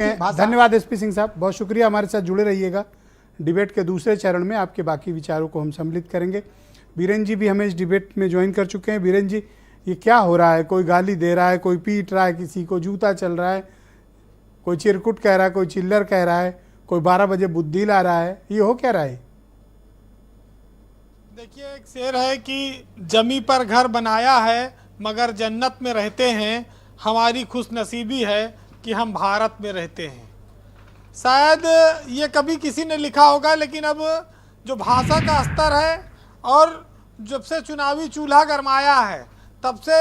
धन्यवाद एसपी सिंह साहब, बहुत शुक्रिया, हमारे साथ जुड़े रहिएगा। डिबेट के दूसरे चरण में आपके बाकी विचारों को हम सम्मिलित करेंगे। बीरेन जी भी हमें इस डिबेट में ज्वाइन कर चुके हैं। बीरेन जी, ये क्या हो रहा है? कोई गाली दे रहा है, कोई पीट रहा है, किसी को जूता चल रहा है, कोई चिरकुट कह रहा है, कोई चिल्लर कह रहा है, कोई 12 बजे बुद्धि ला रहा है, ये हो क्या रहा है? देखिए, एक शेर है कि जमी पर घर बनाया है मगर जन्नत में रहते हैं, हमारी खुशनसीबी है कि हम भारत में रहते हैं। शायद ये कभी किसी ने लिखा होगा, लेकिन अब जो भाषा का स्तर है और जब से चुनावी चूल्हा गरमाया है तब से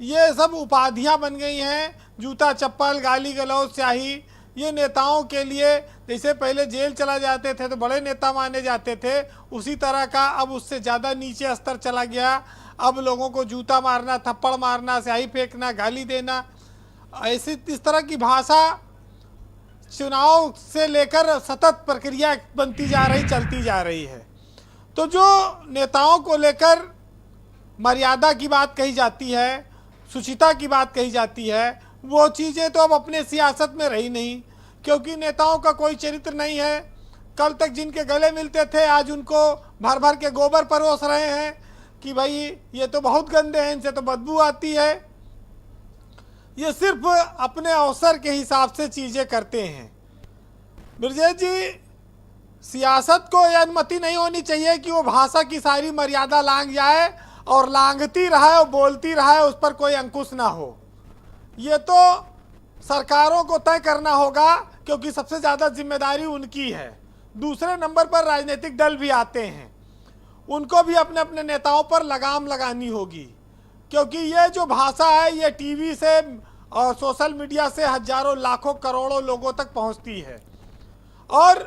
ये सब उपाधियां बन गई हैं। जूता चप्पल, गाली गलौज, स्याही, ये नेताओं के लिए, जैसे पहले जेल चला जाते थे तो बड़े नेता माने जाते थे, उसी तरह का अब उससे ज़्यादा नीचे स्तर चला गया। अब लोगों को जूता मारना, थप्पड़ मारना, स्याही फेंकना, गाली देना, ऐसी इस तरह की भाषा चुनाव से लेकर सतत प्रक्रिया बनती जा रही, चलती जा रही है। तो जो नेताओं को लेकर मर्यादा की बात कही जाती है, शुचिता की बात कही जाती है, वो चीज़ें तो अब अपने सियासत में रही नहीं, क्योंकि नेताओं का कोई चरित्र नहीं है। कल तक जिनके गले मिलते थे आज उनको भर भर के गोबर परोस रहे हैं कि भाई ये तो बहुत गंदे हैं, इनसे तो बदबू आती है। ये सिर्फ अपने अवसर के हिसाब से चीज़ें करते हैं। ब्रजेश जी, सियासत को यह अनुमति नहीं होनी चाहिए कि वो भाषा की सारी मर्यादा लांघ जाए और लांघती रहे और बोलती रहे, उस पर कोई अंकुश ना हो। ये तो सरकारों को तय करना होगा, क्योंकि सबसे ज़्यादा जिम्मेदारी उनकी है। दूसरे नंबर पर राजनीतिक दल भी आते हैं, उनको भी अपने अपने नेताओं पर लगाम लगानी होगी, क्योंकि ये जो भाषा है ये टीवी से और सोशल मीडिया से हजारों, लाखों, करोड़ों लोगों तक पहुंचती है। और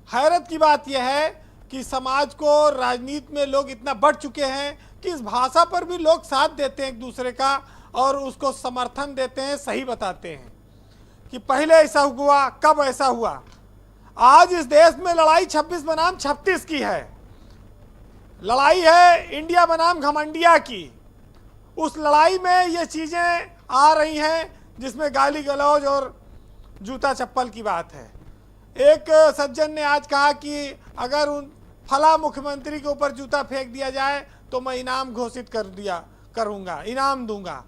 हैरत की बात यह है कि समाज को, राजनीति में लोग इतना बढ़ चुके हैं कि इस भाषा पर भी लोग साथ देते हैं एक दूसरे का और उसको समर्थन देते हैं, सही बताते हैं कि पहले ऐसा हुआ, कब ऐसा हुआ। आज इस देश में लड़ाई 26 बनाम 36 की है। लड़ाई है इंडिया बनाम घमंडिया की। उस लड़ाई में ये चीज़ें आ रही हैं जिसमें गाली गलौज और जूता चप्पल की बात है। एक सज्जन ने आज कहा कि अगर उन फला मुख्यमंत्री के ऊपर जूता फेंक दिया जाए तो मैं इनाम घोषित करूंगा, इनाम दूंगा।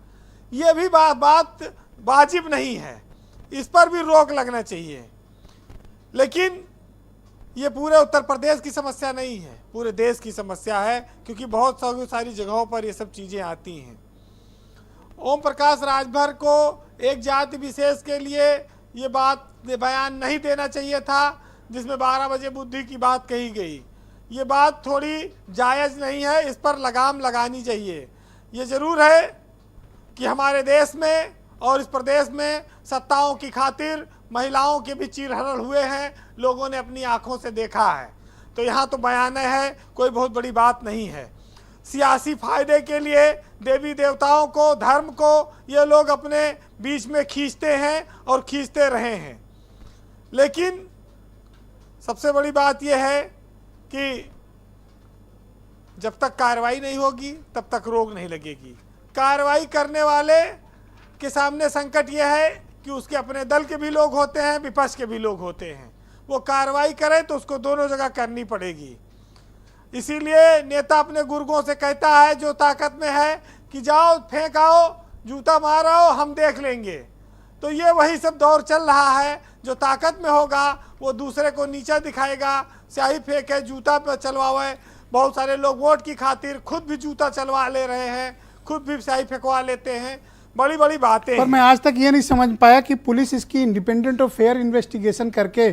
ये भी बात वाजिब नहीं है, इस पर भी रोक लगना चाहिए। लेकिन ये पूरे उत्तर प्रदेश की समस्या नहीं है, पूरे देश की समस्या है, क्योंकि बहुत सारी जगहों पर ये सब चीज़ें आती हैं। ओम प्रकाश राजभर को एक जाति विशेष के लिए ये बात बयान नहीं देना चाहिए था, जिसमें 12 बजे बुद्धि की बात कही गई। ये बात थोड़ी जायज़ नहीं है, इस पर लगाम लगानी चाहिए। ये ज़रूर है कि हमारे देश में और इस प्रदेश में सत्ताओं की खातिर महिलाओं के भी चीरहरण हुए हैं, लोगों ने अपनी आंखों से देखा है। तो यहाँ तो बयान है, कोई बहुत बड़ी बात नहीं है। सियासी फायदे के लिए देवी देवताओं को, धर्म को ये लोग अपने बीच में खींचते हैं और खींचते रहे हैं। लेकिन सबसे बड़ी बात यह है कि जब तक कार्रवाई नहीं होगी तब तक रोक नहीं लगेगी। कार्रवाई करने वाले के सामने संकट यह है कि उसके अपने दल के भी लोग होते हैं, विपक्ष के भी लोग होते हैं। वो कार्रवाई करे तो उसको दोनों जगह करनी पड़ेगी। इसीलिए नेता अपने गुर्गों से कहता है जो ताकत में है कि जाओ फेंक आओ, जूता मार आओ, हम देख लेंगे। तो ये वही सब दौर चल रहा है। जो ताकत में होगा वो दूसरे को नीचा दिखाएगा, स्याही फेंके, जूता पर चलवावे। बहुत सारे लोग वोट की खातिर खुद भी जूता चलवा ले रहे हैं, खुद भी स्याही फेंकवा लेते हैं। बड़ी बड़ी बातें। पर मैं आज तक ये नहीं समझ पाया कि पुलिस इसकी इंडिपेंडेंट और फेयर इन्वेस्टिगेशन करके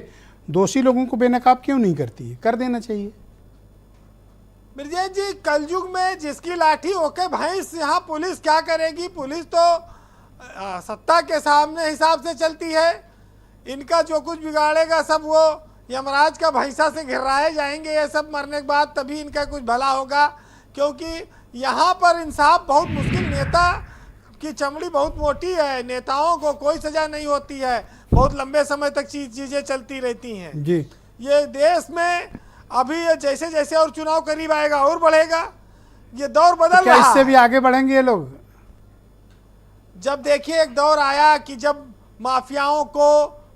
दोषी लोगों को बेनकाब क्यों नहीं करती है? कर देना चाहिए। ब्रजेश जी, कलयुग में जिसकी लाठी ओके भैंस, यहाँ पुलिस क्या करेगी? पुलिस तो सत्ता के सामने हिसाब से चलती है। इनका जो कुछ बिगाड़ेगा सब वो यमराज का भैंसा से घिराए जाएंगे। ये सब मरने के बाद तभी इनका कुछ भला होगा, क्योंकि यहाँ पर इंसाफ बहुत मुश्किल। नेता की चमड़ी बहुत मोटी है, नेताओं को कोई सजा नहीं होती है, बहुत लंबे समय तक चीज़ें चलती रहती हैं जी। ये देश में अभी ये जैसे जैसे और चुनाव करीब आएगा और बढ़ेगा। ये दौर बदल क्या रहा है। इससे भी आगे बढ़ेंगे ये लोग? जब देखिए एक दौर आया कि जब माफियाओं को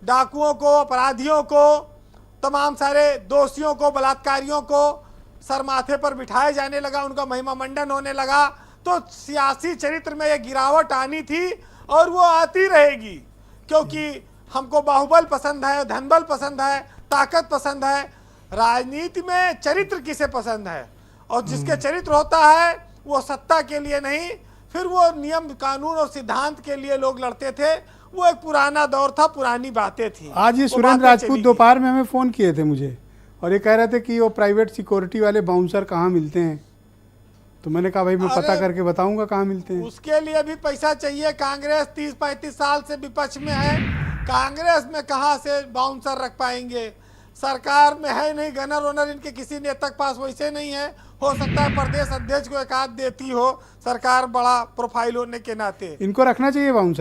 डाकुओं को, अपराधियों को, तमाम सारे दोषियों को, बलात्कारियों को सर माथे पर बिठाया जाने लगा, उनका महिमा मंडन होने लगा। तो सियासी चरित्र में यह गिरावट आनी थी और वो आती रहेगी, क्योंकि हमको बाहुबल पसंद है, धनबल पसंद है, ताकत पसंद है। राजनीति में चरित्र किसे पसंद है? और जिसके चरित्र होता है वो सत्ता के लिए नहीं, फिर वो नियम कानून और सिद्धांत के लिए लोग लड़ते थे। वो एक पुराना दौर था, पुरानी बातें थी। आज ये वो सुरेंद्र बातें राजपूत चली दोपहर में हमें फ़ोन किए थे मुझे, और ये कह रहे थे कि वो प्राइवेट सिक्योरिटी वाले बाउंसर कहाँ मिलते हैं। तो मैंने कहा भाई मैं पता करके बताऊंगा कहाँ मिलते हैं। उसके लिए भी पैसा चाहिए। कांग्रेस 30-35 साल से विपक्ष में है, कांग्रेस में कहाँ से बाउंसर रख पाएंगे? सरकार में है नहीं, गनर वनर इनके किसी नेता के पास वैसे नहीं है। हो सकता है प्रदेश अध्यक्ष को एक आध देती हो सरकार, बड़ा प्रोफाइल होने के नाते। इनको रखना चाहिए बाउंसर।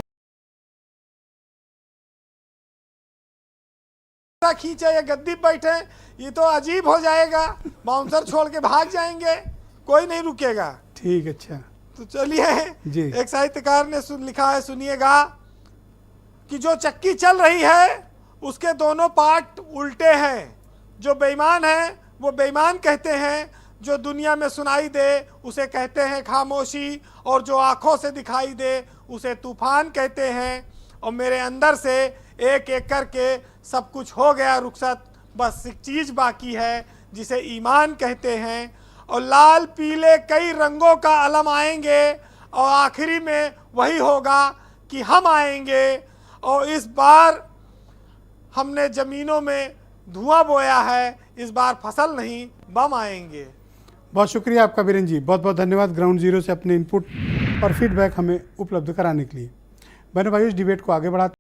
खींचे ये गद्दी बैठे, ये तो अजीब हो जाएगा। बाउंसर छोड़ के भाग जाएंगे, कोई नहीं रुकेगा। ठीक, अच्छा तो चलिए जी। एक साहित्यकार ने लिखा है, सुनिएगा कि जो चक्की चल रही है उसके दोनों पार्ट उल्टे हैं। जो बेईमान है वो बेईमान कहते हैं, जो दुनिया में सुनाई दे उसे कहते हैं खामोशी, और जो आंखों से दिखाई दे उसे तूफान कहते हैं। और मेरे अंदर से एक एक करके सब कुछ हो गया रुखसत, बस एक चीज़ बाकी है जिसे ईमान कहते हैं। और लाल पीले कई रंगों का अलम आएंगे, और आखिरी में वही होगा कि हम आएंगे। और इस बार हमने ज़मीनों में धुआं बोया है, इस बार फसल नहीं बम आएंगे। बहुत शुक्रिया आपका बीरेन जी, बहुत बहुत धन्यवाद ग्राउंड जीरो से अपने इनपुट और फीडबैक हमें उपलब्ध कराने के लिए। बहनों भाइयों, इस डिबेट को आगे बढ़ाते